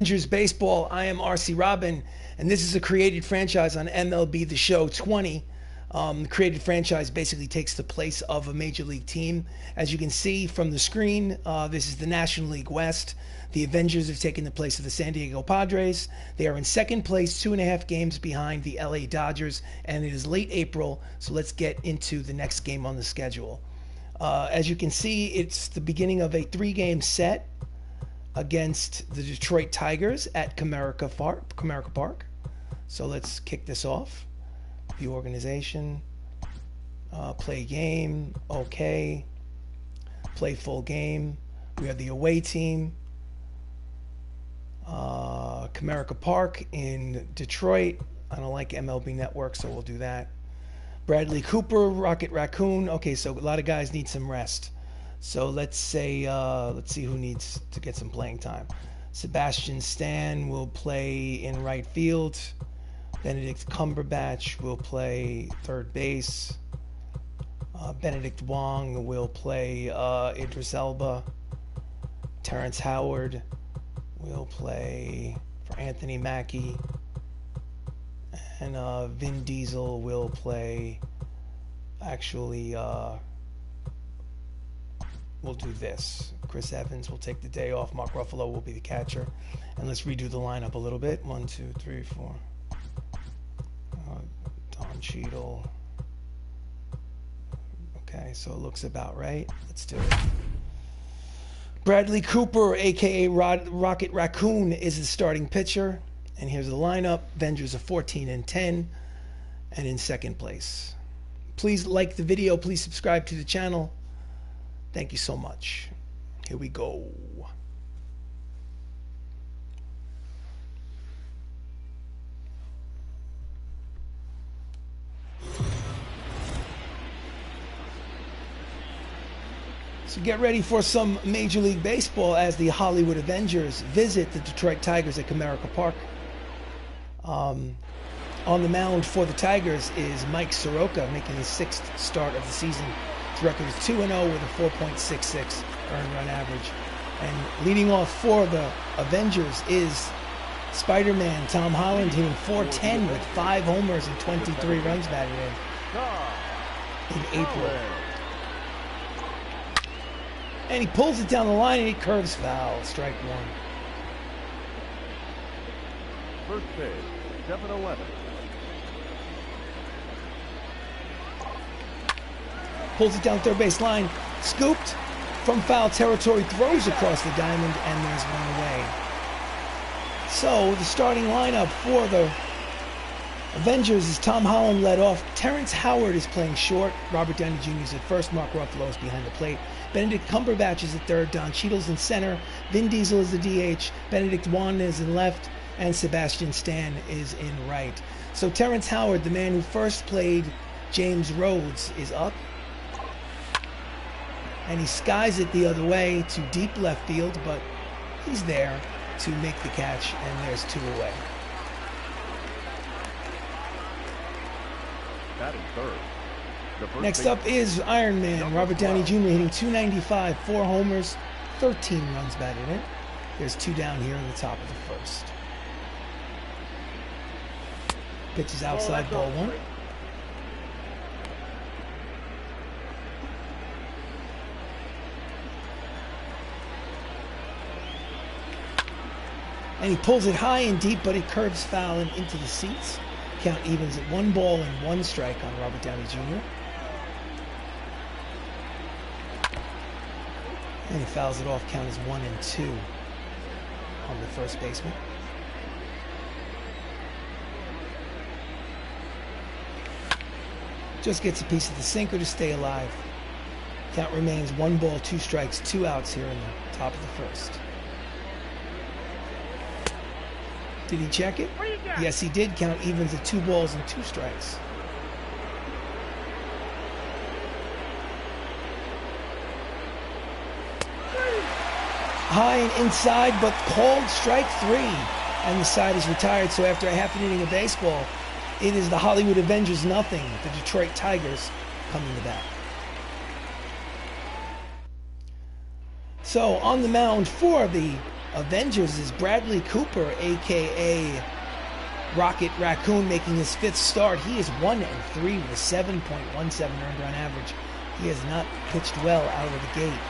Avengers Baseball. I am RC Robbin, and this is a created franchise on MLB The Show 20. The created franchise basically takes the place of a major league team. As you can see from the screen, this is the National League West. The Avengers have taken the place of the San Diego Padres. They are in second place, 2.5 games behind the LA Dodgers, and it is late April, so let's get into the next game on the schedule. As you can see, it's the beginning of a 3-game set against the Detroit Tigers at Comerica Park. So let's kick this off. View organization, play game, okay, play full game. We have the away team, Comerica Park in Detroit. I don't like MLB Network, so we'll do that. Bradley Cooper, Rocket Raccoon. Okay, so a lot of guys need some rest. So let's see who needs to get some playing time. Sebastian Stan will play in right field. Benedict Cumberbatch will play third base. Benedict Wong will play Idris Elba. Terence Howard will play for Anthony Mackie. And Vin Diesel will play, actually, we'll do this. Chris Evans will take the day off. Mark Ruffalo will be the catcher. And let's redo the lineup a little bit. 1, 2, 3, 4. Don Cheadle. Okay, so it looks about right. Let's do it. Bradley Cooper, a.k.a. Rocket Raccoon, is the starting pitcher. And here's the lineup. Avengers are 14-10 and in second place. Please like the video. Please subscribe to the channel. Thank you so much. Here we go. So get ready for some Major League Baseball as the Hollywood Avengers visit the Detroit Tigers at Comerica Park. On the mound for the Tigers is Mike Soroka, making his 6th start of the season. His record is 2-0 with a 4.66 earned run average. And leading off for the Avengers is Spider-Man Tom Holland, hitting .410 with 5 homers and 23 runs batted in April. And he pulls it down the line and he curves foul. Strike one. First pitch, 7-11. Pulls it down third base line, scooped from foul territory, throws across the diamond, and there's one away. So the starting lineup for the Avengers is Tom Holland led off. Terence Howard is playing short. Robert Downey Jr. is at first. Mark Ruffalo is behind the plate. Benedict Cumberbatch is at third. Don Cheadle's in center. Vin Diesel is the DH. Benedict Wong is in left. And Sebastian Stan is in right. So Terence Howard, the man who first played James Rhodes, is up. And he skies it the other way to deep left field, but he's there to make the catch, and there's 2 away. Batting third. Next up is Iron Man, Robert Downey Jr. hitting .295, 4 homers, 13 runs batted in. There's 2 down here in the top of the first. Pitch is outside, ball 1. And he pulls it high and deep, but it curves foul and into the seats. Count evens at 1 ball and 1 strike on Robert Downey Jr. And he fouls it off. Count is 1-2 on the first baseman. Just gets a piece of the sinker to stay alive. Count remains 1 ball, 2 strikes, 2 outs here in the top of the first. Did he check it? Yes, he did. Count evens at 2 balls and 2 strikes. High and inside, but called strike 3. And the side is retired. So after a half an inning of baseball, it is the Hollywood Avengers nothing. The Detroit Tigers coming to bat. So on the mound for the Avengers is Bradley Cooper, a.k.a. Rocket Raccoon, making his 5th start. He is 1-3 with a 7.17 earned run average. He has not pitched well out of the gate.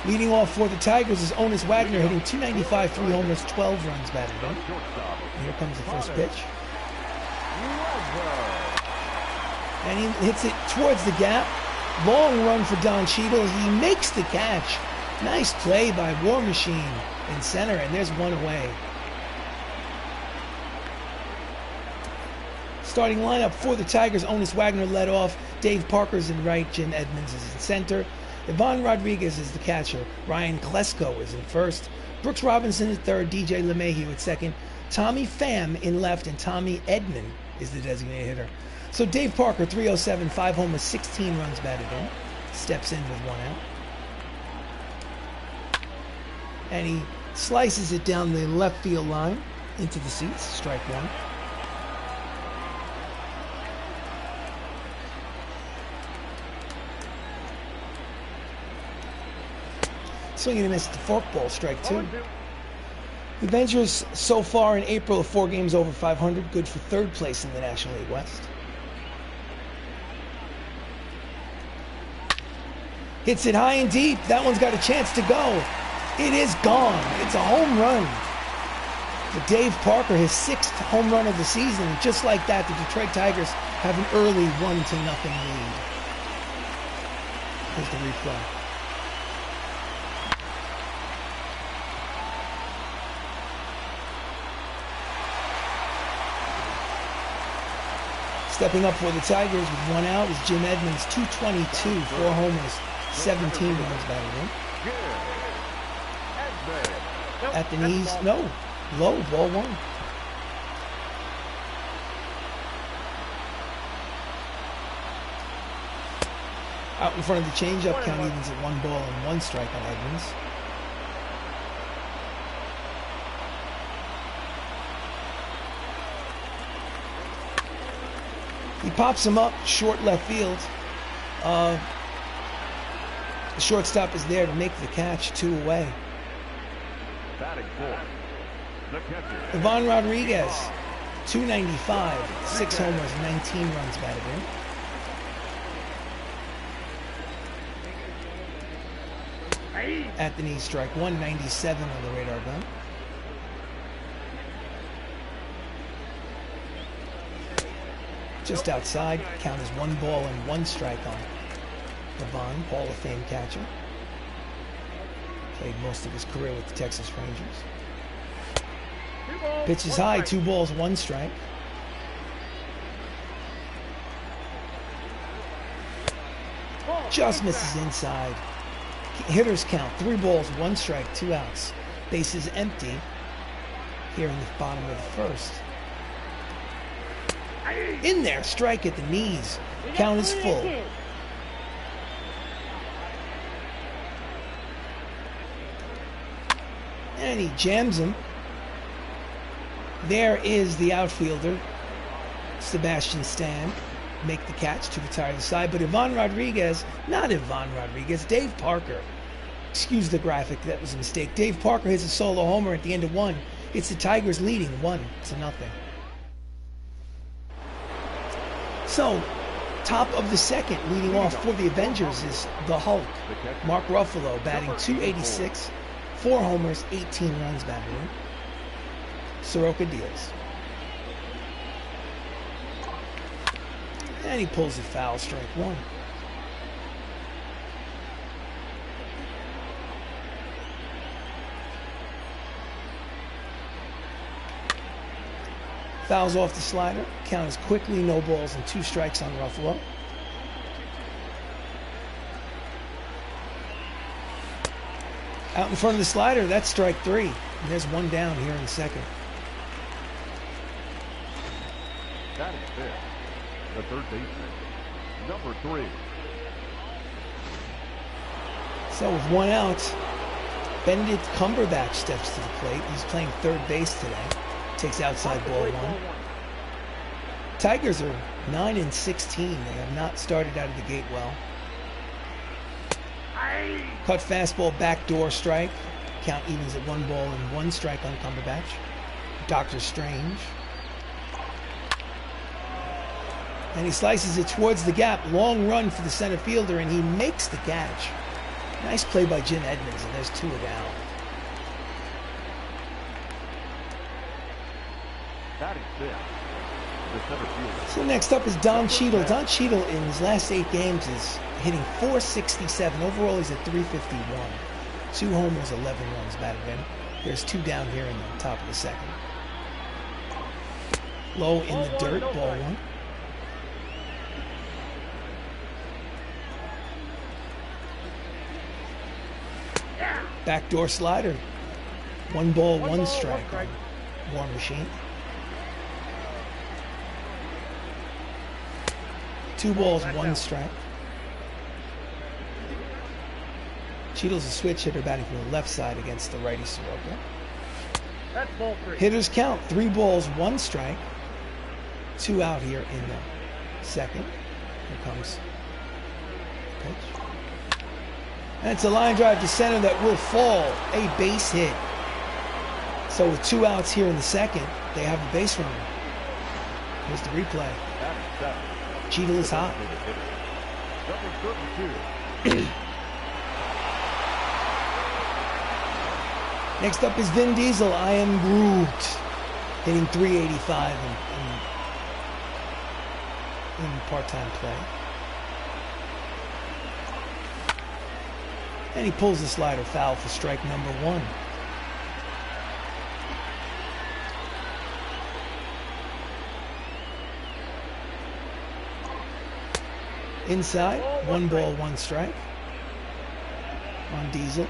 Leading off for the Tigers is Honus Wagner, hitting .295, 3 homers, 12 runs batted in. And here comes the first pitch. And he hits it towards the gap. Long run for Cheadle. He makes the catch. Nice play by War Machine in center, and there's one away. Starting lineup for the Tigers, Honus Wagner led off. Dave Parker's in right, Jim Edmonds is in center. Ivan Rodriguez is the catcher. Ryan Klesko is in first. Brooks Robinson at third. DJ LeMahieu at second. Tommy Pham in left, and Tommy Edman is the designated hitter. So Dave Parker, 307, 5 homers, 16 runs batted in. Steps in with 1 out. And he slices it down the left field line into the seats. Strike 1. Swing and a miss at the forkball, strike 2. The Avengers so far in April, 4 games over 500, good for 3rd place in the National League West. Hits it high and deep. That one's got a chance to go. It is gone. It's a home run for Dave Parker, his 6th home run of the season. And just like that, the Detroit Tigers have an early 1-0 lead. Here's the replay. Stepping up for the Tigers with 1 out is Jim Edmonds, 222, 4 homers, 17 runs batted in. At the knees, no, low, ball 1. Out in front of the changeup, count evens at 1 ball and 1 strike on Edmonds. He pops him up, short left field. The shortstop is there to make the catch, 2 away. Ivan Rodriguez, 295, 6 homers, 19 runs batted in. At the knee, strike 1, 97 on the radar gun. Just outside, count as 1 ball and 1 strike on Ivan, Hall of Fame catcher. Played most of his career with the Texas Rangers. Pitch is high, 2 balls, 1 strike. Just misses inside. Hitters count, 3 balls, 1 strike, 2 outs. Bases empty here in the bottom of the 1st. In there, strike at the knees. Count is full. And he jams him. There is the outfielder, Sebastian Stan. Make the catch to retire the side. But Ivan Rodriguez, not Ivan Rodriguez, Dave Parker. Excuse the graphic, that was a mistake. Dave Parker hits a solo homer at the end of 1. It's the Tigers leading 1-0. So, top of the 2nd, leading off for the Avengers is the Hulk, Mark Ruffalo, batting .286, 4 homers, 18 runs batted in. Soroka deals. And he pulls it foul, strike 1. Fouls off the slider. Count is quickly, no balls and 2 strikes on Ruffalo. Out in front of the slider, that's strike 3. And there's 1 down here in the 2nd. That is it. The 3rd baseman, number 3. So with 1 out, Benedict Cumberbatch steps to the plate. He's playing 3rd base today. Takes outside ball 1. Tigers are 9-16. They have not started out of the gate well. Cut fastball, backdoor strike. Count evens at 1 ball and 1 strike on Cumberbatch. Doctor Strange. And he slices it towards the gap. Long run for the center fielder, and he makes the catch. Nice play by Jim Edmonds, and there's 2 down. Batting fifth, the center fielder. So next up is Don Cheadle. Don Cheadle in his last 8 games is hitting .467. Overall, he's at .351. 2 homers, 11 runs batted in. There's 2 down here in the top of the second. Low in the dirt, ball 1. Backdoor slider. 1 ball, 1 strike. War Machine. 2 balls, 1 strike. Cheadle's a switch hitter batting from the left side against the righty Soroka. That's ball 3. Hitters count 3 balls, 1 strike. 2 out here in the second. Here comes pitch. And it's a line drive to center that will fall. A base hit. So with 2 outs here in the second, they have a base runner. Here's the replay. Cheadle is hot. Next up is Vin Diesel. I am Groot. Hitting .385 in part-time play. And he pulls the slider foul for strike number 1. Inside, 1 ball, 1 strike on Diesel.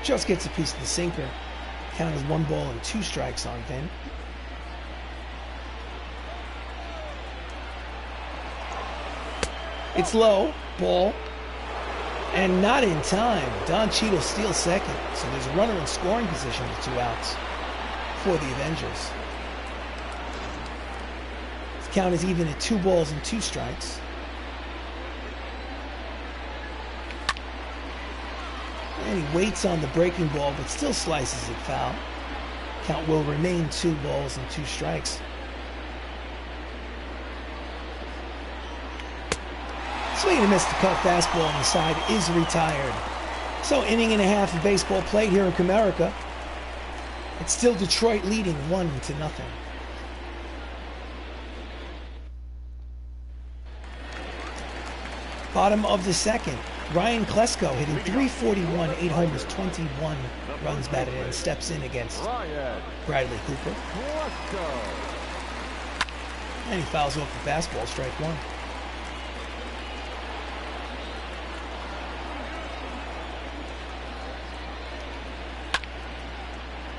Just gets a piece of the sinker. Count as 1 ball and 2 strikes on Vin. It's low, ball, and not in time. Don Cheadle steals second, so there's a runner in scoring position with 2 outs for the Avengers. His count is even at 2 balls and 2 strikes. And he waits on the breaking ball, but still slices it foul. Count will remain 2 balls and 2 strikes. Swing and a miss, the cut fastball on the side is retired. So inning and a half of baseball played here in Comerica. It's still Detroit leading 1-0. Bottom of the second, Ryan Klesko hitting .341, 8 homers, 21 runs batted in, steps in against Bradley Cooper. And he fouls off the fastball, strike 1.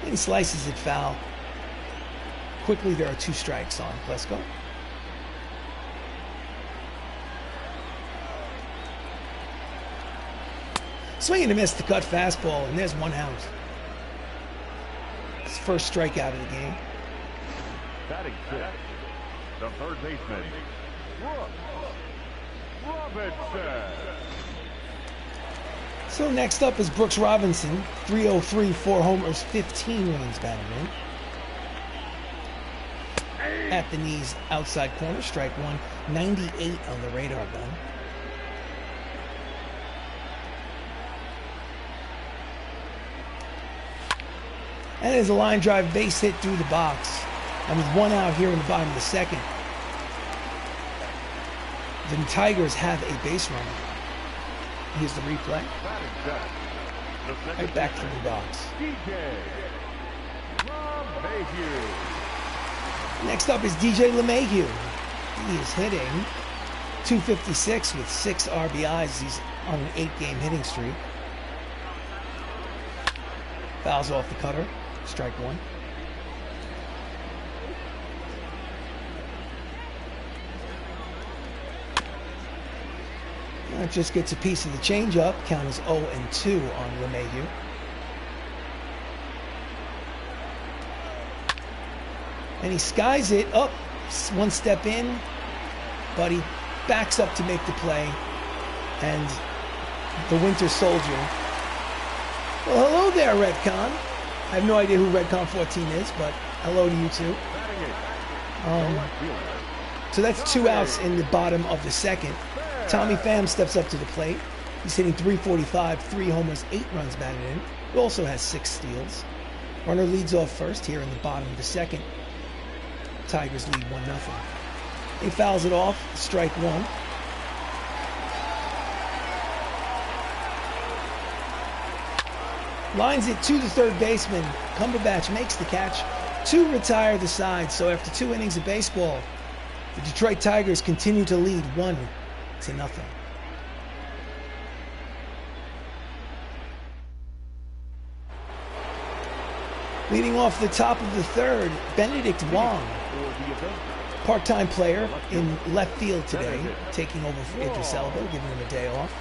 And he slices it foul. Quickly, there are 2 strikes on Klesko. Swing and a miss, the cut fastball, and there's 1 out. His first strikeout of the game. Batting fifth, the third baseman, Robinson. So next up is Brooks Robinson, 303, 4 homers, 15 runs batted in. At the knees, outside corner, strike 1, 98 on the radar gun. And there's a line drive base hit through the box. And with 1 out here in the bottom of the second, the Tigers have a base runner. Here's the replay. Right back through the box. Next up is DJ LeMahieu. He is hitting .256 with 6 RBIs. He's on an 8-game hitting streak. Fouls off the cutter. Strike 1. That just gets a piece of the changeup. Count is 0-2 on LeMahieu. And he skies it up, 1 step in, but he backs up to make the play. and the Winter Soldier. Well, hello there, Redcon. I have no idea who Redcon 14 is, but hello to you too. So that's 2 outs in the bottom of the second. Tommy Pham steps up to the plate. He's hitting .345, 3 homers, 8 runs batted in. He also has 6 steals. Runner leads off first here in the bottom of the second. Tigers lead 1-0. He fouls it off, strike 1. Lines it to the third baseman. Cumberbatch makes the catch to retire the side. So after 2 innings of baseball, the Detroit Tigers continue to lead 1-0. Leading off the top of the third, Benedict Wong, part-time player in left field today, taking over for Idris Elba, giving him a day off.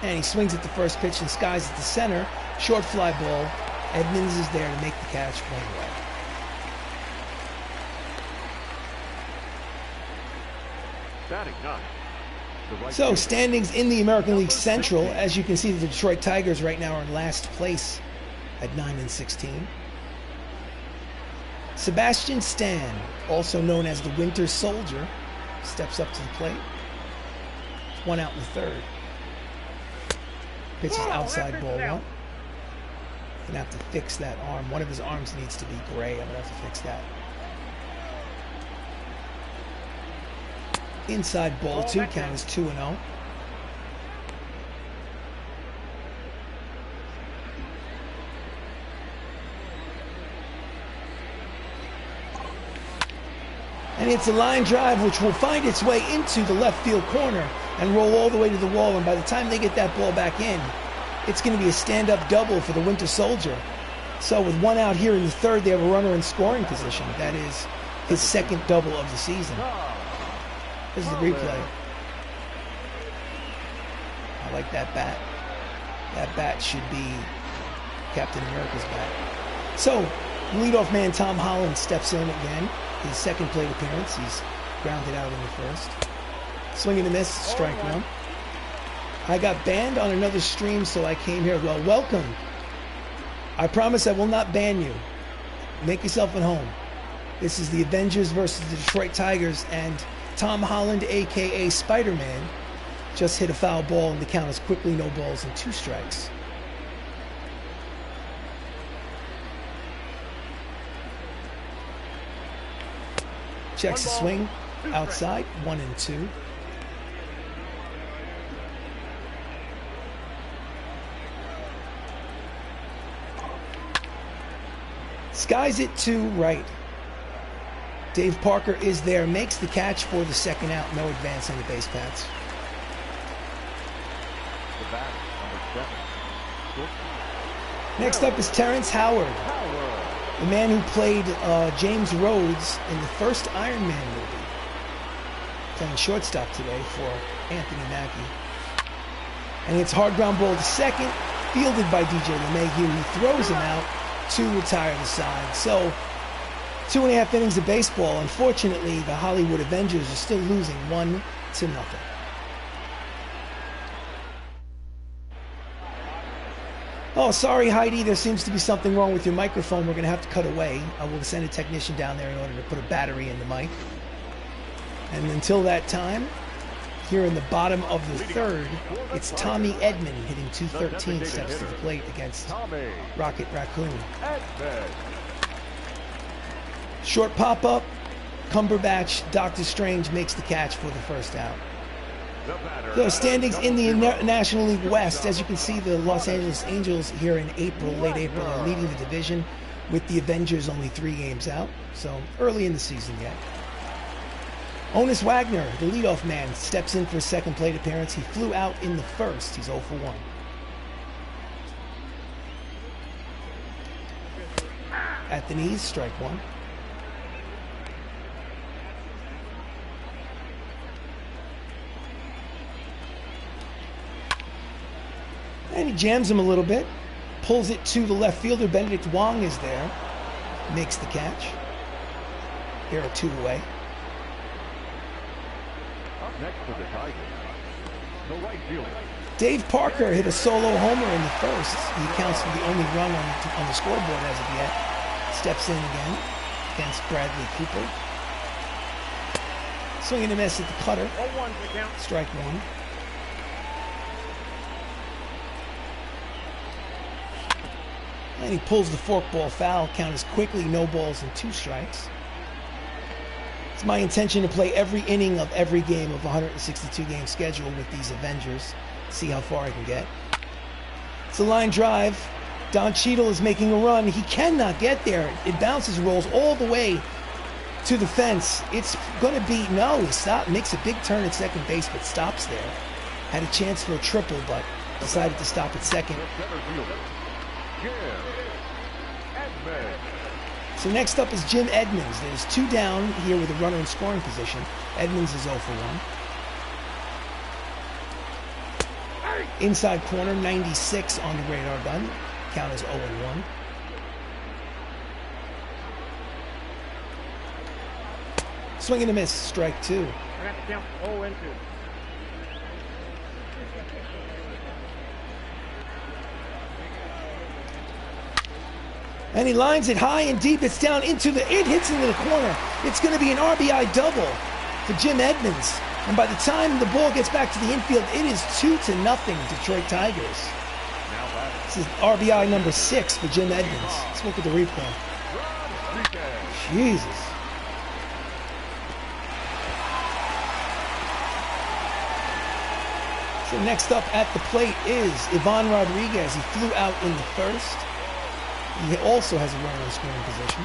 And he swings at the first pitch and skies at the center. Short fly ball. Edmonds is there to make the catch 1 away. So standings in the American League Central, as you can see, the Detroit Tigers right now are in last place at 9-16. Sebastian Stan, also known as the Winter Soldier, steps up to the plate. 1 out in the third. Pitches outside ball 1. Gonna have to fix that arm. One of his arms needs to be gray. I'm gonna have to fix that. Inside ball 2, count is 2-0. And it's a line drive which will find its way into the left field corner and roll all the way to the wall. And by the time they get that ball back in, it's going to be a stand-up double for the Winter Soldier. So with 1 out here in the third, they have a runner in scoring position. That is his second double of the season. This is the replay. I like that bat. That bat should be Captain America's bat. So, leadoff man Tom Holland steps in again. His second plate appearance. He's grounded out in the first. Swing and a miss, strike 1. I got banned on another stream, so I came here. Well, welcome. I promise I will not ban you. Make yourself at home. This is the Avengers versus the Detroit Tigers, and Tom Holland, a.k.a. Spider-Man, just hit a foul ball, and the count is quickly no balls and 2 strikes. Checks the swing, outside, 1-2. Skies it to right. Dave Parker is there, makes the catch for the second out. No advance on the base paths. Next up is Terence Howard, the man who played James Rhodes in the first Iron Man movie. Playing shortstop today for Anthony Mackie. And it's hard ground ball to second, fielded by DJ LeMahieu. He throws him out to retire the side. So 2.5 innings of baseball. Unfortunately, the Hollywood Avengers are still losing 1-0. Oh, sorry, Heidi. There seems to be something wrong with your microphone. We're going to have to cut away. I will send a technician down there in order to put a battery in the mic. And until that time, here in the bottom of the third, it's Tommy Edman hitting .213, steps to the plate against Rocket Raccoon. Short pop-up, Cumberbatch, Dr. Strange makes the catch for the first out. So standings in the National League West, as you can see, the Los Angeles Angels here in April, late April, are leading the division with the Avengers only 3 games out. So early in the season yet. Honus Wagner, the leadoff man, steps in for a second plate appearance. He flew out in the first. He's 0 for 1. At the knees, strike 1. And he jams him a little bit. Pulls it to the left fielder. Benedict Wong is there. Makes the catch. Here are 2 away. Next for the Tigers, the right fielder. Dave Parker hit a solo homer in the first. He accounts for the only run on the scoreboard as of yet. Steps in again against Bradley Cooper. Swing and a miss at the cutter. Strike one. And he pulls the forkball foul. Count is quickly no balls and 2 strikes. It's my intention to play every inning of every game of a 162-game schedule with these Avengers. See how far I can get. It's a line drive. Don Cheadle is making a run. He cannot get there. It bounces, rolls all the way to the fence. It's going to be, no, he stops, makes a big turn at second base, but stops there. Had a chance for a triple, but decided to stop at second. So next up is Jim Edmonds. There's 2 down here with a runner in scoring position. Edmonds is 0 for 1. Inside corner, 96 on the radar gun. Count is 0-1. Swing and a miss, strike 2. And he lines it high and deep. It's down into it hits into the corner. It's going to be an RBI double for Jim Edmonds. And by the time the ball gets back to the infield, it is 2-0 Detroit Tigers. This is RBI number 6 for Jim Edmonds. Let's look at the replay. Jesus. So next up at the plate is Ivan Rodriguez. He flew out in the first. He also has a runner in scoring position.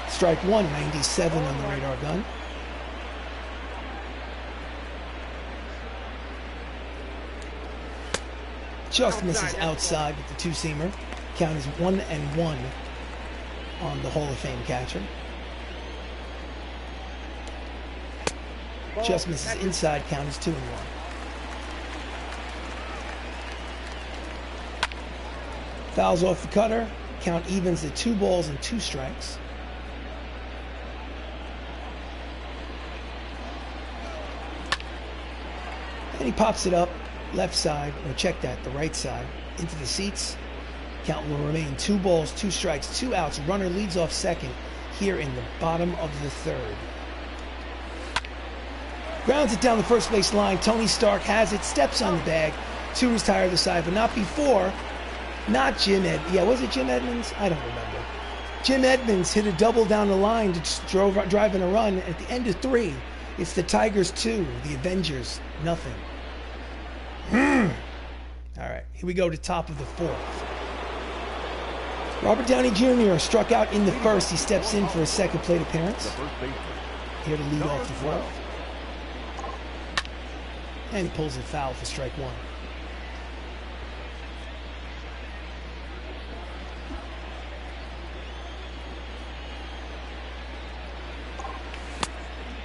Strike 1, 97 on the radar gun. Just misses outside with the 2-seamer. Count is 1-1 on the Hall of Fame catcher. Just misses inside. Count is 2-1. Fouls off the cutter. Count evens at 2 balls and 2 strikes. And he pops it up left side, or check that, the right side, into the seats. Count will remain 2 balls, 2 strikes, 2 outs. Runner leads off second here in the bottom of the 3rd. Grounds it down the first base line. Tony Stark has it, steps on the bag to his tire to side, but not before. Not Jim was it Jim Edmonds? I don't remember. Jim Edmonds hit a double down the line to drive in a run. At the end of 3, it's the Tigers 2, the Avengers nothing. All right, here we go to top of the 4th. Robert Downey Jr. struck out in the first. He steps in for a second plate appearance. Here to lead off the 4th. And he pulls it foul for strike 1.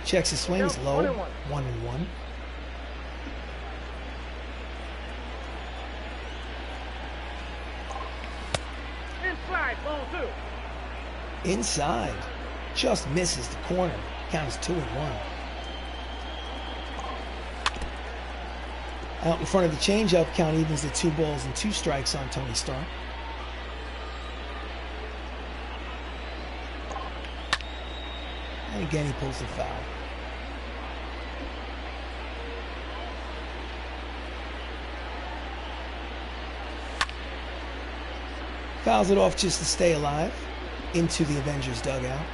Checks his swings low, 1-1. Inside, ball 2. Inside, just misses the corner. Count is 2-1. Out in front of the changeup, count evens at 2 balls and 2 strikes on Tony Stark. And again, he pulls the foul. Fouls it off just to stay alive into the Avengers dugout.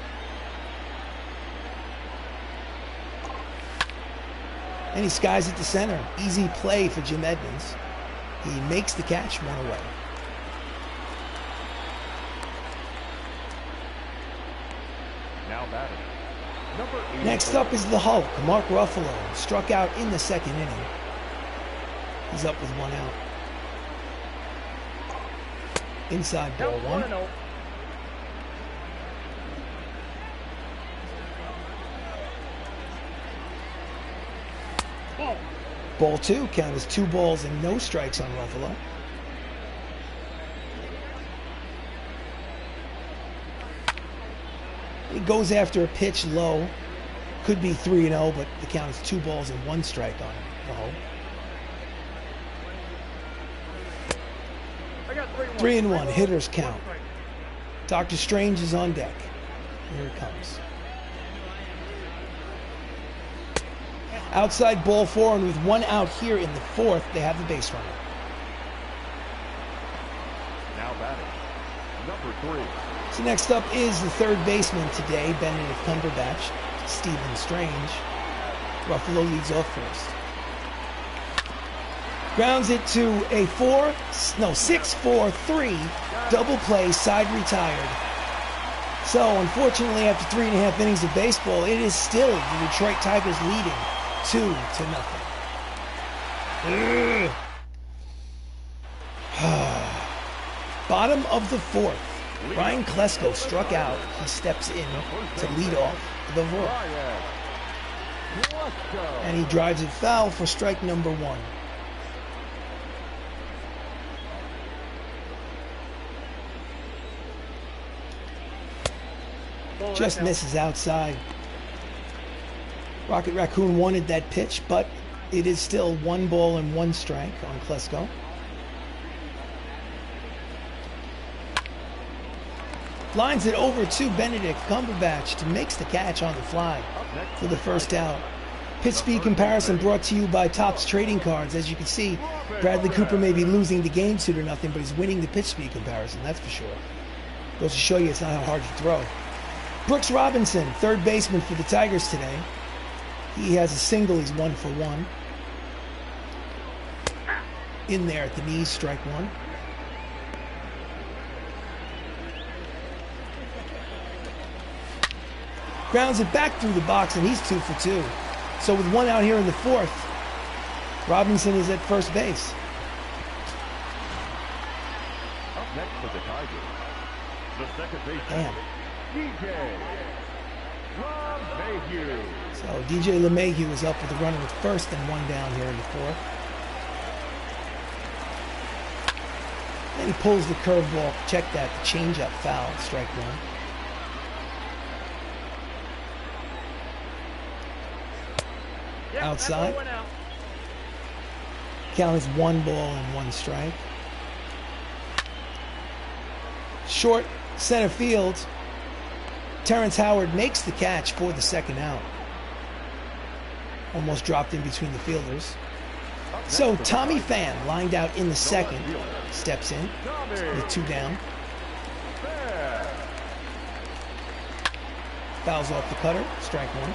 And he skies it to center. Easy play for Jim Edmonds. He makes the catch, 1 away. Now batting. Next up is the Hulk, Mark Ruffalo. Struck out in the 2nd inning. He's up with 1 out. Inside ball 1. Ball 2, count is 2 balls and no strikes on Ruffalo. He goes after a pitch low. Could be 3-0, but the count is 2 balls and 1 strike on the hole. 3-1, hitters count. Dr. Strange is on deck. Here it comes. Outside ball 4, and with 1 out here in the 4th, they have the base runner. Now batting, number 3. So next up is the third baseman today, Benedict Cumberbatch, Stephen Strange. Ruffalo leads off first. Grounds it to a 6-4-3 double play, side retired. So unfortunately, after 3.5 innings of baseball, it is still the Detroit Tigers leading 2-0. Bottom of the 4th, Ryan Klesko struck out. He steps in to lead off the 4th. And he drives it foul for strike number 1. Just misses outside. Rocket Raccoon wanted that pitch, but it is still 1 ball and 1 strike on Klesko. Lines it over to Benedict Cumberbatch to makes the catch on the fly for the first out. Pitch speed comparison brought to you by Topps Trading Cards. As you can see, Bradley Cooper may be losing the game 2-0, but he's winning the pitch speed comparison, that's for sure. Goes to show you it's not how hard to throw. Brooks Robinson, third baseman for the Tigers today. He has a single, he's 1 for 1. In there at the knees, strike 1. Grounds it back through the box, and he's 2 for 2. So with 1 out here in the 4th, Robinson is at first base. Up next for the Tigers, the second baseman, Damn. DJ LeMahieu. So DJ LeMahieu is up with a runner at first and 1 down here in the 4th. Then he pulls the curveball. Check that, the changeup foul, strike 1. Outside. Count is 1 ball and 1 strike. Short center field. Terence Howard makes the catch for the 2nd out. Almost dropped in between the fielders. So Tommy Pham, lined out in the 2nd, steps in with 2 down. Fouls off the cutter, strike 1.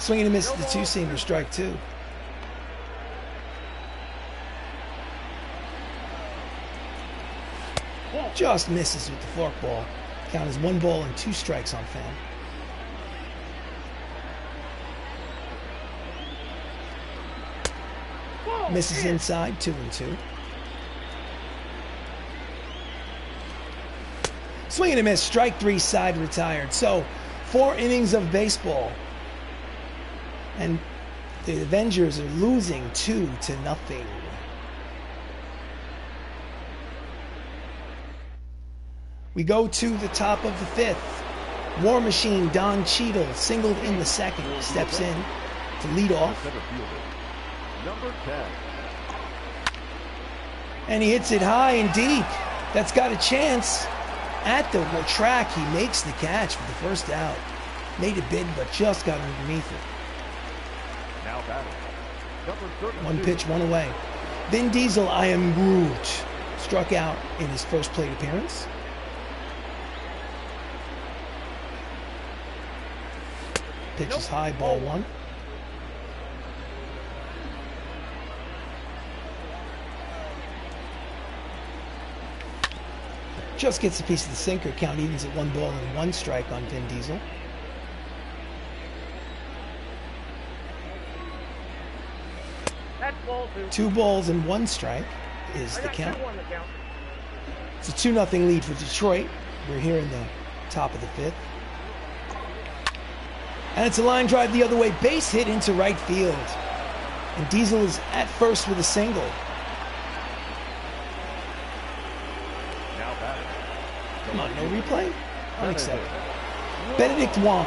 Swing and a miss at the 2-seamer, strike 2. Just misses with the forkball. Count is 1 ball and 2 strikes on Pham. Misses inside, 2-2. Swing and a miss, strike 3, side retired. So 4 innings of baseball. And the Avengers are losing 2-0. We go to the top of the 5th. War Machine Don Cheadle, singled in the 2nd, steps in to lead off. Number 10. And he hits it high and deep. That's got a chance. At the track, he makes the catch for the first out. Made a bid, but just got underneath it. Now batting, number 32. 1 pitch, 1 away. Vin Diesel, I am Groot, struck out in his first plate appearance. Pitch is high, ball 1. Just gets a piece of the sinker. Count evens at 1 ball and 1 strike on Vin Diesel. That's ball 2 balls and 1 strike is the count. It's a 2-0 lead for Detroit. We're here in the top of the 5th. And it's a line drive the other way. Base hit into right field. And Diesel is at first with a single. Now Replay? Unacceptable. Benedict Wong,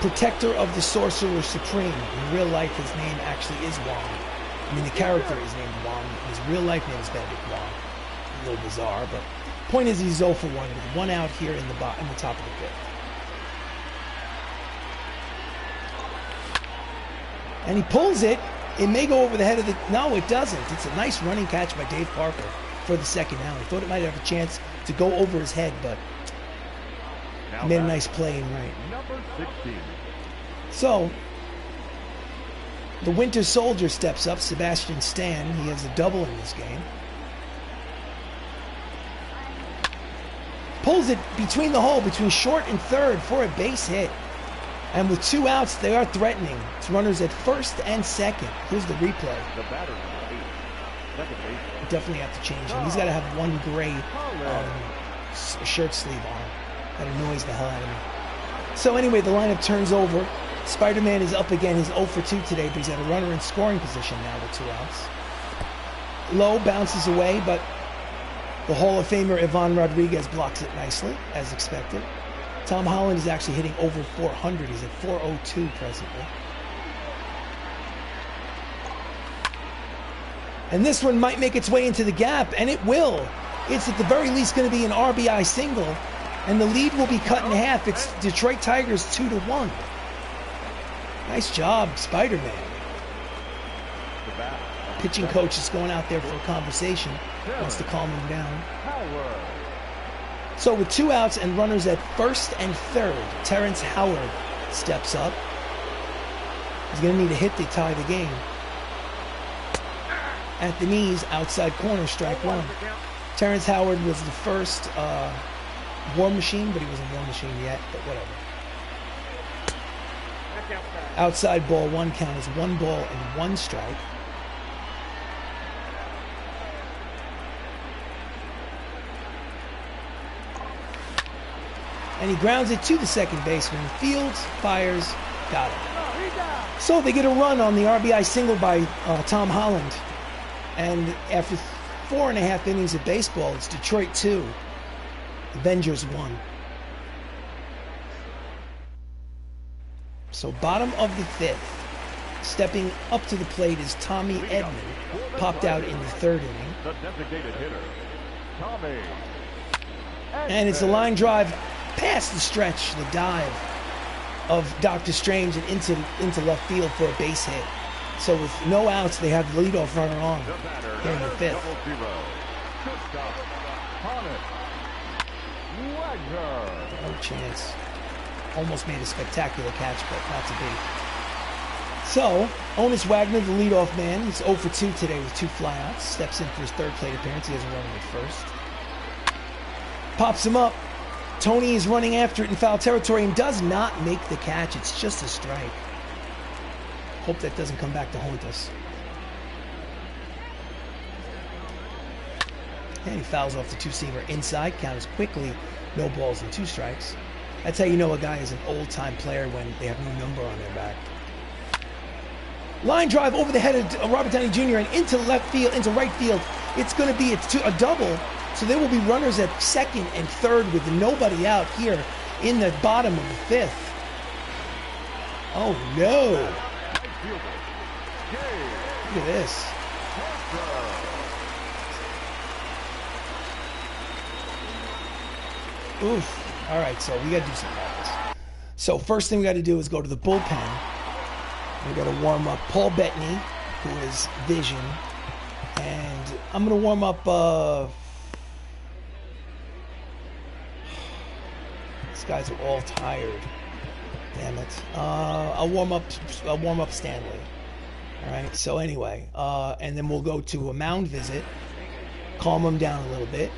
protector of the Sorcerer Supreme. In real life, his name actually is Wong. I mean, the character is named Wong. His real life name is Benedict Wong. A little bizarre, but point is he's 0 for 1 with 1 out here in the top of the 5th. And he pulls it. It may go over the head of the... No, it doesn't. It's a nice running catch by Dave Parker for the second out. He thought it might have a chance to go over his head, but he made a nice play and right. Number 16. So, the Winter Soldier steps up, Sebastian Stan. He has a double in this game. Pulls it between the hole, between short and third for a base hit. And with 2 outs, they are threatening. It's runners at first and second. Here's the replay. The batter, number 8. Second base. Definitely have to change him. He's got to have 1 gray shirt sleeve on. That annoys the hell out of me. So anyway, the lineup turns over. Spider-Man is up again. He's 0 for 2 today, but he's at a runner in scoring position now with 2 outs. Low bounces away, but the Hall of Famer Ivan Rodriguez blocks it nicely, as expected. Tom Holland is actually hitting over 400. He's at 402 presently. And this one might make its way into the gap, and it will. It's at the very least going to be an RBI single, and the lead will be cut in half. It's Detroit Tigers 2-1. Nice job, Spider-Man. Pitching coach is going out there for a conversation. Wants to calm him down. So with 2 outs and runners at first and third, Terence Howard steps up. He's going to need a hit to tie the game. At the knees, outside corner, strike 1. Terence Howard was the first War Machine, but he wasn't War Machine yet, but whatever. Outside ball 1 count is 1 ball and 1 strike. And he grounds it to the second baseman. Fields, fires, got it. So they get a run on the RBI single by Tom Holland. And after 4.5 innings of baseball, it's Detroit 2, Avengers 1. So bottom of the 5th, stepping up to the plate is Tommy Edmonds, popped out in the 3rd inning. The designated hitter, Tommy. And it's a line drive past the stretch, the dive of Dr. Strange and into left field for a base hit. So with no outs, they have the leadoff runner on here in the 5th. No chance. Almost made a spectacular catch, but not to be. So, Honus Wagner, the leadoff man, he's 0 for 2 today with 2 flyouts. Steps in for his 3rd plate appearance. He has a runner at first. Pops him up. Tony is running after it in foul territory and does not make the catch. It's just a strike. Hope that doesn't come back to haunt us. And he fouls off the 2-seamer inside. Count is quickly no balls and 2 strikes. That's how you know a guy is an old-time player when they have no number on their back. Line drive over the head of Robert Downey Jr. and into left field, into right field. It's going to be a double. So there will be runners at 2nd and 3rd with nobody out here in the bottom of the 5th. Oh no! Look at this. Oof. All right, so we got to do something about this. So first thing we got to do is go to the bullpen. We got to warm up Paul Bettany, who is Vision, and I'm going to warm up. These guys are all tired. Damn it. I'll warm up Stanley. All right. So anyway, and then we'll go to a mound visit, calm him down a little bit.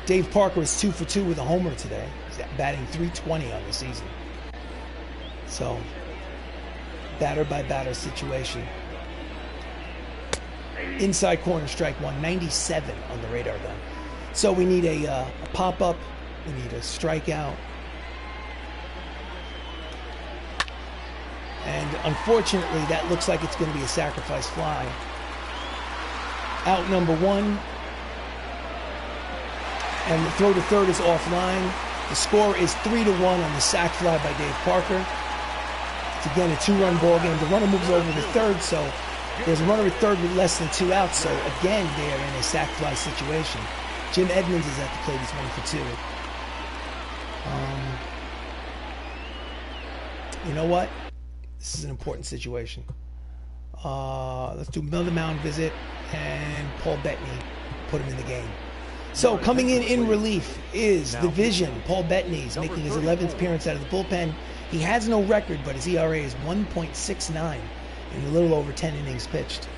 Dave Parker is 2 for 2 with a homer today. He's batting .320 on the season. So, batter by batter situation. Inside corner, strike 1, 97 on the radar gun. So we need a pop-up. We need a strikeout. And unfortunately, that looks like it's going to be a sacrifice fly. Out number 1. And the throw to third is offline. The score is 3-1 on the sac fly by Dave Parker. It's again a 2-run ball game. The runner moves over to third, so there's a runner at third with less than 2 outs. So again, they are in a sac fly situation. Jim Edmonds is at the plate. He's 1 for 2. You know what? This is an important situation. Let's do another mound visit, and Paul Bettany put him in the game. So coming in relief is the Vision. Paul Bettany's making his 11th appearance out of the bullpen. He has no record, but his ERA is 1.69 in a little over 10 innings pitched.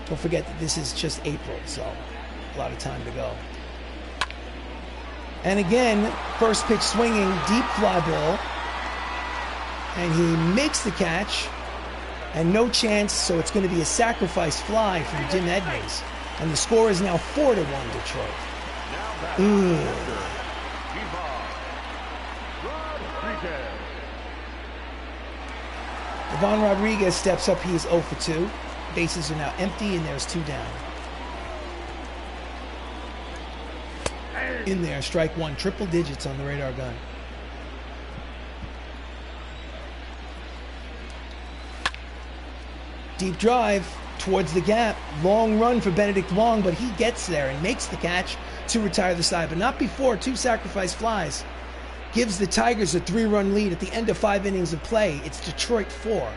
Don't forget that this is just April, so a lot of time to go. And again, first pitch swinging, deep fly ball. And he makes the catch. And no chance, so it's going to be a sacrifice fly from Jim Edmonds. And the score is now 4-1 Detroit. Ivan Rodriguez steps up. He is 0 for 2. Bases are now empty, and there's 2 down. In there, strike 1, triple digits on the radar gun. Deep drive towards the gap. Long run for Benedict Wong, but he gets there and makes the catch to retire the side, but not before 2 sacrifice flies. Gives the Tigers a 3-run lead at the end of 5 innings of play. It's Detroit 4,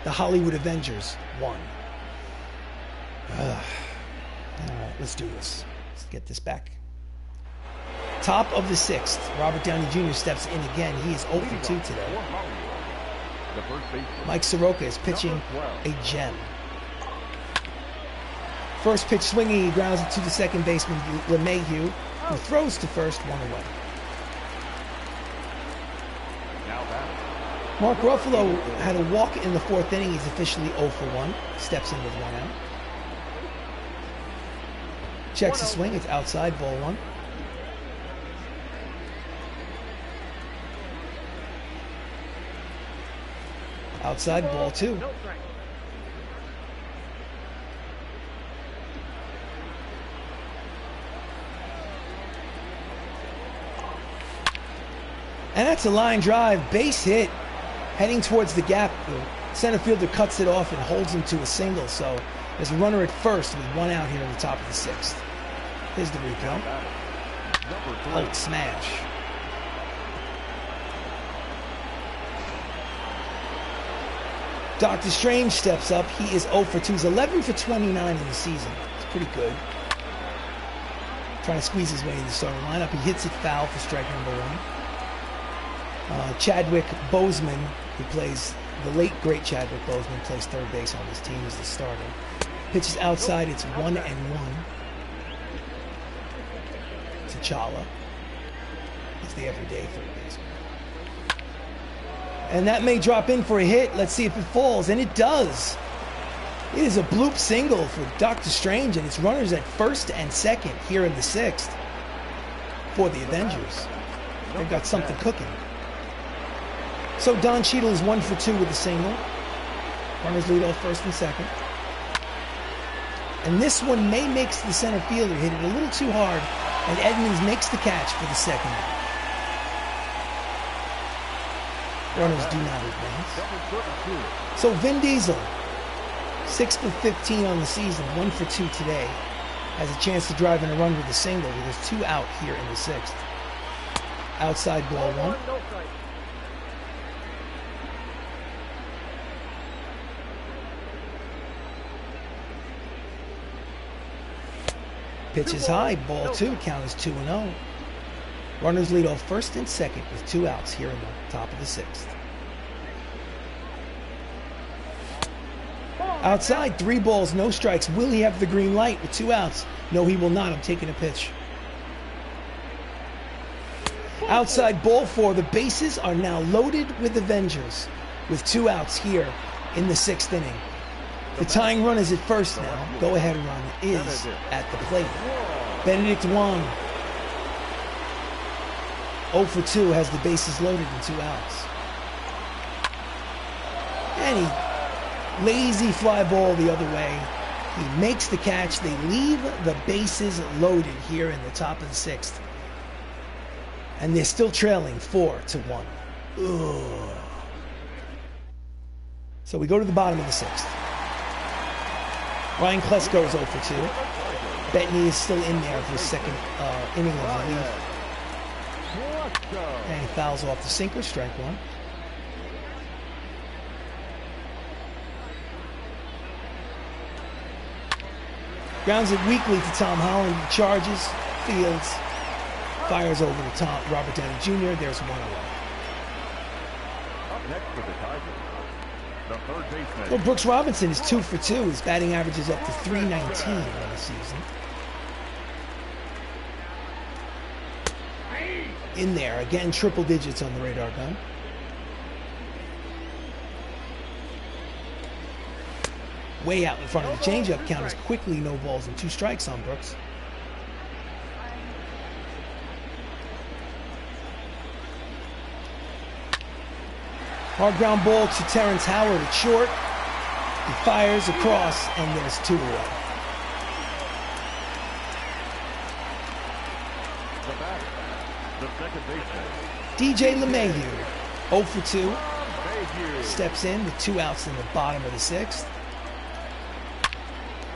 the Hollywood Avengers 1. All right, let's do this. Let's get this back. Top of the 6th, Robert Downey Jr. steps in again. He is 0 for 2 today. Mike Soroka is pitching a gem. First pitch swinging, he grounds it to the second baseman, LeMahieu, who throws to first, 1 away. Mark Ruffalo had a walk in the 4th inning. He's officially 0 for 1. Steps in with 1 out. Checks the swing. It's outside, ball 1. Outside, ball 2. And that's a line drive, base hit, heading towards the gap. The center fielder cuts it off and holds him to a single. So there's a runner at first with 1 out here in the top of the 6th. Here's the replay. Holt smash. Dr. Strange steps up. He is 0 for 2. He's 11 for 29 in the season. It's pretty good. Trying to squeeze his way in the starting lineup. He hits it foul for strike number 1. Chadwick Boseman, who plays, the late great Chadwick Boseman, plays third base on this team as the starter. Pitches outside. It's 1-1. T'Challa is the everyday third baseman. And that may drop in for a hit. Let's see if it falls. And it does. It is a bloop single for Dr. Strange, and it's runners at first and second here in the 6th for the Avengers. They've got something cooking. So Don Cheadle is 1 for 2 with a single. Runners lead off first and second. And this one may make the center fielder hit it a little too hard, and Edmonds makes the catch for the second out. Runners do not advance. So Vin Diesel, 6 for 15 on the season, 1 for 2 today, has a chance to drive in a run with a single. There's 2 out here in the 6th. Outside, ball 1. Pitch is high, ball 2, count is 2-0. Runners lead off first and second with 2 outs here in the top of the 6th. Outside, 3 balls, no strikes. Will he have the green light with 2 outs? No, he will not. I'm taking a pitch. Outside, ball 4. The bases are now loaded with Avengers with 2 outs here in the 6th inning. The tying run is at first now. Go-ahead run is at the plate. Benedict Wong, 0 for 2, has the bases loaded and 2 outs. And he lazy fly ball the other way. He makes the catch. They leave the bases loaded here in the top of the 6th. And they're still trailing 4-1. Ugh. So we go to the bottom of the 6th. Ryan Klesko is 0 for 2. Bettany is still in there for his second inning of relief. And he fouls off the sinker, strike 1. Grounds it weakly to Tom Holland. He charges, fields, fires over to Robert Downey Jr. There's 1 away. Up next for the Tigers, the third baseman. Well, Brooks Robinson is 2 for 2. His batting average is up to .319 on the season. In there, again, triple digits on the radar gun. Way out in front of the changeup. Count is quickly no balls and 2 strikes on Brooks. Hard ground ball to Terence Howard at short. He fires across, and there's 2 away. The batter, the second baseman. DJ LeMahieu, 0 for 2. Mayhew. Steps in with 2 outs in the bottom of the 6th.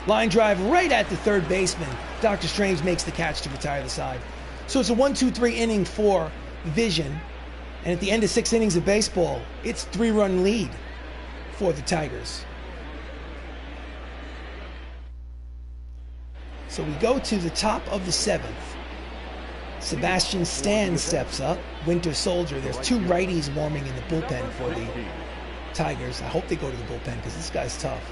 Line drive right at the third baseman. Dr. Strange makes the catch to retire the side. So it's a 1-2-3 inning for Vision. And at the end of 6 innings of baseball, it's 3-run lead for the Tigers. So we go to the top of the 7th. Sebastian Stan steps up. Winter Soldier. There's 2 righties warming in the bullpen for the Tigers. I hope they go to the bullpen because this guy's tough.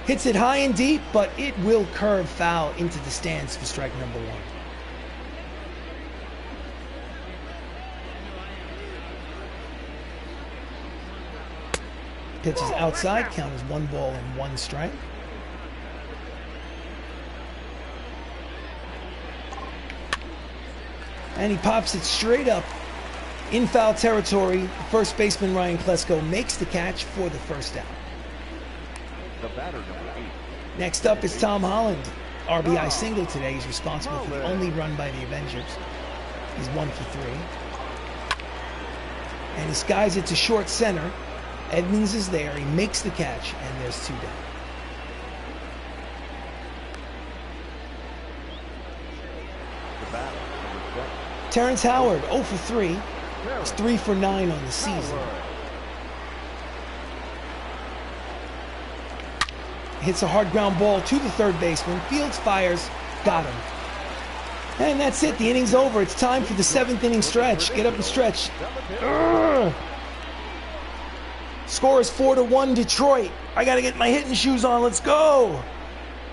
Hits it high and deep, but it will curve foul into the stands for strike number 1. Pitch is outside. Count is 1 ball and 1 strike. And he pops it straight up in foul territory. First baseman Ryan Klesko makes the catch for the first out. The batter, number 8. Next up is Tom Holland. RBI single today. He's responsible for the only run by the Avengers. He's 1 for 3. And he skies it to short center. Edmonds is there. He makes the catch, and there's 2 down. The batter, number 7. Terence Howard, 0 for 3. He's 3 for 9 on the season. Hits a hard ground ball to the third baseman. Fields fires. Got him. And that's it. The inning's over. It's time for the 7th inning stretch. Get up and stretch. Urgh. Score is 4-1 Detroit. I got to get my hitting shoes on. Let's go.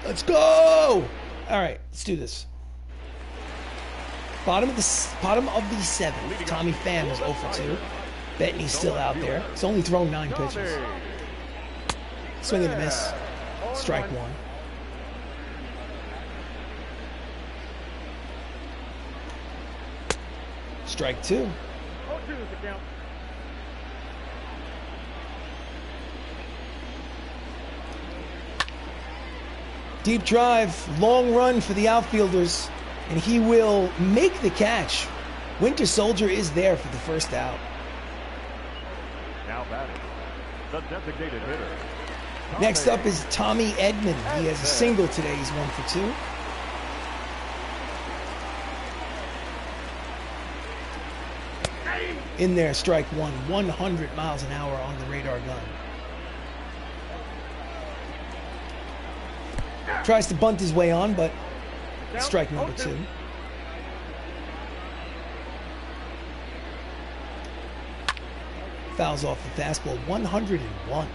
Let's go. All right, let's do this. Bottom of the 7th. Tommy Pham is 0 for 2. Bettany's still out there. He's only thrown 9 pitches. Swing and a miss. Strike 1. Strike 2. 0-2 is the count. Deep drive, long run for the outfielders, and he will make the catch. Winter Soldier is there for the first out. Now batting, the designated hitter. Next up is Tommy Edman. He has a single today. He's 1 for 2. In there, strike 1. 100 miles an hour on the radar gun. Tries to bunt his way on, but strike number 2. Fouls off the fastball. 101.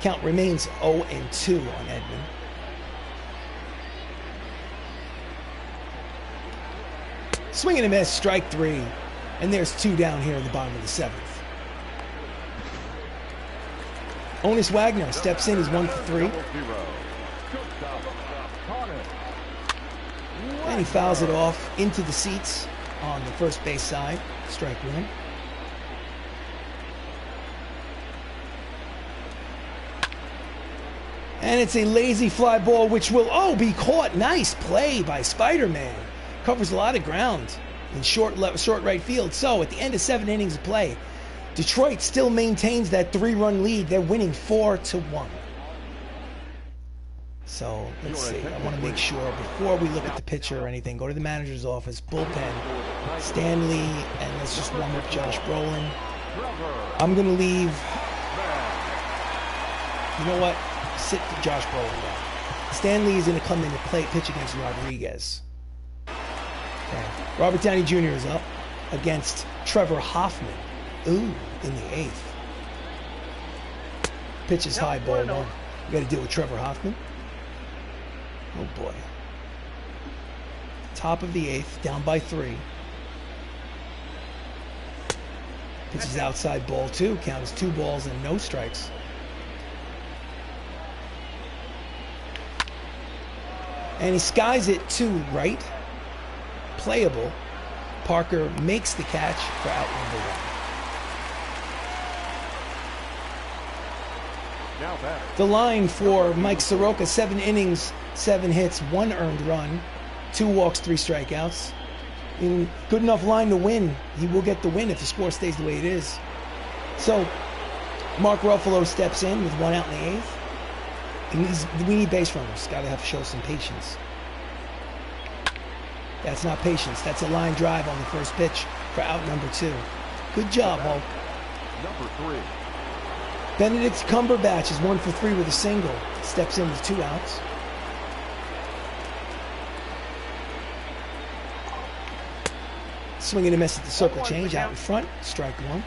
Count remains 0-2 on Edmund. Swing and a miss, strike 3. And there's 2 down here in the bottom of the 7th. Honus Wagner steps in. He's 1 for 3. And he fouls it off into the seats on the first base side. Strike 1. And it's a lazy fly ball which will, be caught. Nice play by Spider-Man. Covers a lot of ground. in short right field. So at the end of 7 innings of play, Detroit still maintains that 3-run lead. They're winning 4-1. So let's see. I want to make sure before we look at the pitcher or anything, go to the manager's office, bullpen, Stanley, and let's just warm up Josh Brolin. I'm going to leave. You know what? Sit Josh Brolin down. Stanley is going to come in to pitch against Rodriguez. Okay. Robert Downey Jr. is up against Trevor Hoffman. Ooh, in the 8th. Pitch is high, ball 1. We got to deal with Trevor Hoffman. Oh boy. Top of the 8th, down by 3. Pitch is outside, ball 2. Count is 2 balls and no strikes. And he skies it to right. Playable. Parker makes the catch for out number 1. The line for Mike Soroka, 7 innings, 7 hits, 1 earned run, 2 walks, 3 strikeouts. Good enough line to win. He will get the win if the score stays the way it is. So Mark Ruffalo steps in with 1 out in the 8th. We need base runners. Got to show some patience. That's not patience. That's a line drive on the first pitch for out number 2. Good job, Hulk. Number 3. Benedict Cumberbatch is 1 for 3 with a single. Steps in with 2 outs. Swing and a miss at the circle change out in front. Strike 1.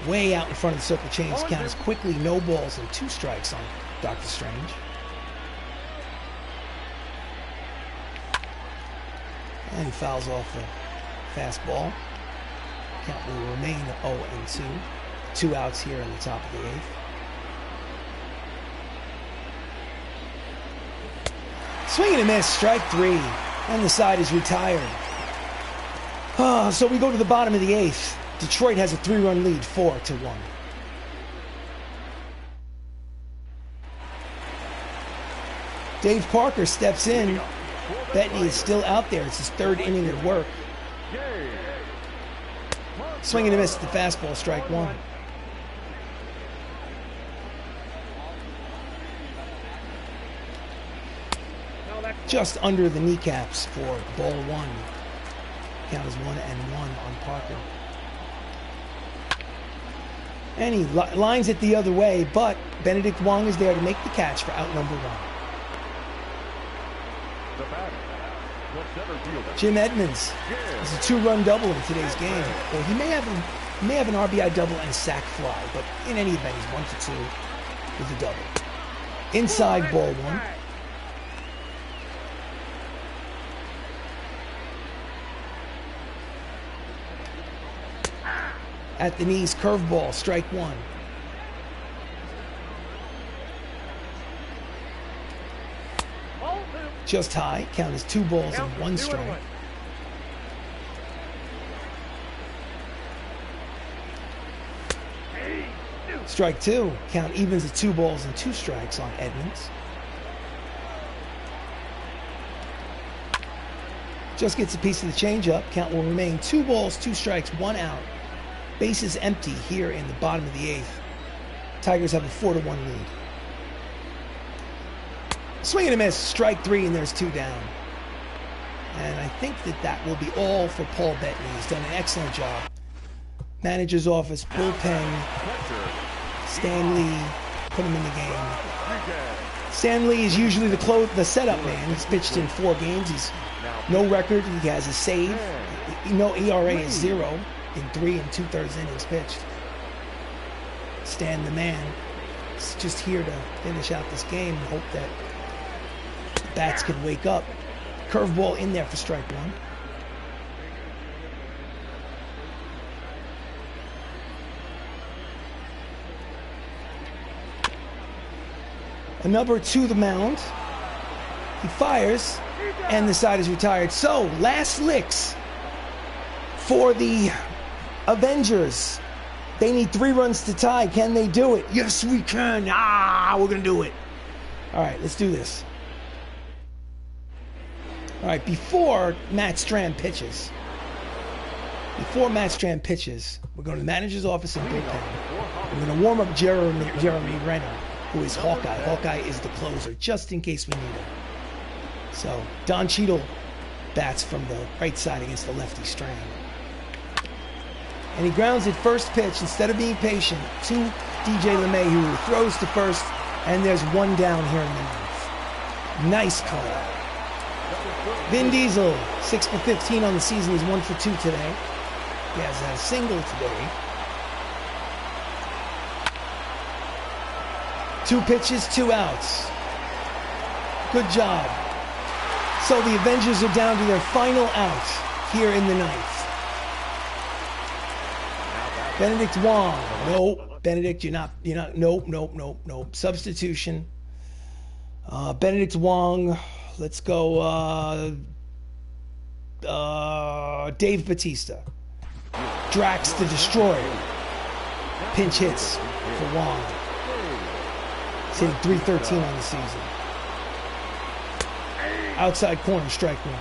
Way out in front of the circle change. Count is quickly no balls and 2 strikes on Dr. Strange. And he fouls off the fastball. Count will remain 0-2. 2 outs here in the top of the 8th. Swing and a miss, strike 3. And the side is retired. So we go to the bottom of the 8th. Detroit has a 3-run lead, 4-1. Dave Parker steps in. Bettany is still out there. It's his 3rd inning of work. Swing and a miss at the fastball, strike 1. Just under the kneecaps for ball 1. Count is 1-1 on Parker. And he lines it the other way, but Benedict Wong is there to make the catch for out number 1. Jim Edmonds is a 2-run double in today's game. Well, he may have an RBI double and a sac fly, but in any event, he's 1 for 2 with a double. Inside, ball 1. At the knees, curveball, strike 1. Just high, count is 2 balls and 1 strike. Strike 2, count evens at 2 balls and 2 strikes on Edmonds. Just gets a piece of the changeup, count will remain 2 balls, 2 strikes, 1 out. Bases empty here in the bottom of the 8th. Tigers have a 4-1 lead. Swing and a miss, strike 3, and there's 2 down. And I think that will be all for Paul Bettany. He's done an excellent job. Manager's office, bullpen, Stanley, put him in the game. Stanley is usually the setup man. He's pitched in 4 games. He's no record. He has a save. No ERA is 0. In 3 2/3 innings pitched. Stan the man is just here to finish out this game and hope that the bats can wake up. Curveball in there for strike 1. A number to the mound. He fires, and the side is retired. So, last licks for the Avengers. They need 3 runs to tie. Can they do it? Yes, we can. We're going to do it. All right, let's do this. All right, before Matt Strand pitches, we're going to the manager's office in bullpen. We're going to warm up Jeremy Renner, who is Hawkeye. Hawkeye is the closer, just in case we need him. So Don Cheadle bats from the right side against the lefty Strand. And he grounds it first pitch instead of being patient to DJ LeMay, who throws to first, and there's one down here in the ninth. Nice play. Vin Diesel, 6 for 15 on the season. He's 1 for 2 today. He has a single today. 2 pitches, 2 outs. Good job. So the Avengers are down to their final out here in the ninth. Benedict Wong. Nope. Benedict, you're not. Nope. Substitution. Benedict Wong. Let's go. Dave Bautista. Drax the Destroyer. Pinch hits for Wong. He's hitting .313 on the season. Outside corner, strike one.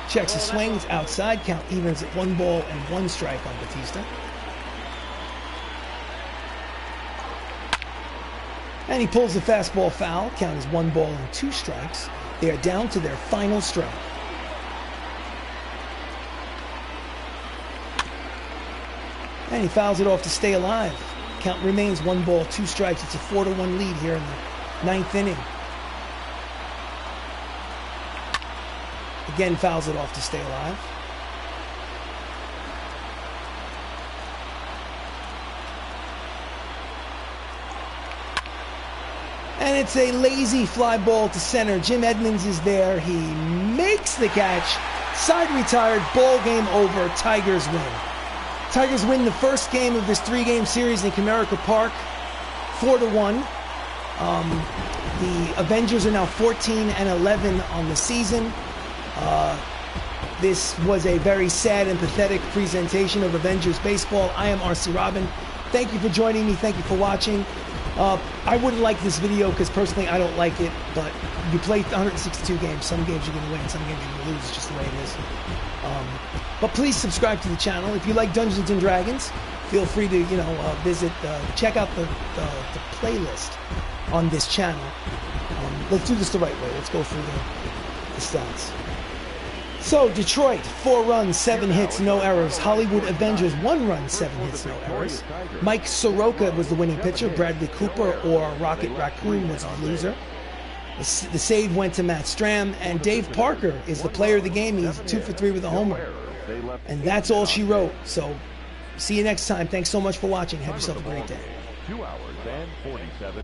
Checks his swings outside, count evens at 1 ball and 1 strike on Bautista. And he pulls the fastball foul, count is 1 ball and 2 strikes. They are down to their final strike. And he fouls it off to stay alive. Count remains 1 ball, 2 strikes. It's a 4-1 lead here in the ninth inning. Again, fouls it off to stay alive. And it's a lazy fly ball to center. Jim Edmonds is there. He makes the catch. Side retired. Ball game over. Tigers win. Tigers win the first game of this 3-game series in Comerica Park, 4-1. The Avengers are now 14-11 on the season. This was a very sad and pathetic presentation of Avengers baseball. I am RC Robbin. Thank you for joining me. Thank you for watching. I wouldn't like this video because personally I don't like it, but you play 162 games. Some games you're going to win, some games you're going to lose. It's just the way it is. But please subscribe to the channel. If you like Dungeons and Dragons, feel free to, visit, check out the playlist on this channel. Let's do this the right way. Let's go through the stats. So, Detroit, 4 runs, 7 hits, no errors. Hollywood Avengers, 1 run, 7 hits, no errors. Mike Soroka was the winning pitcher. Bradley Cooper, or Rocket Raccoon, was the loser. The save went to Matt Stram, and Dave Parker is the player of the game. He's 2 for 3 with a homer. And that's all she wrote. So, see you next time. Thanks so much for watching. Have yourself a great day. 2 hours and 47.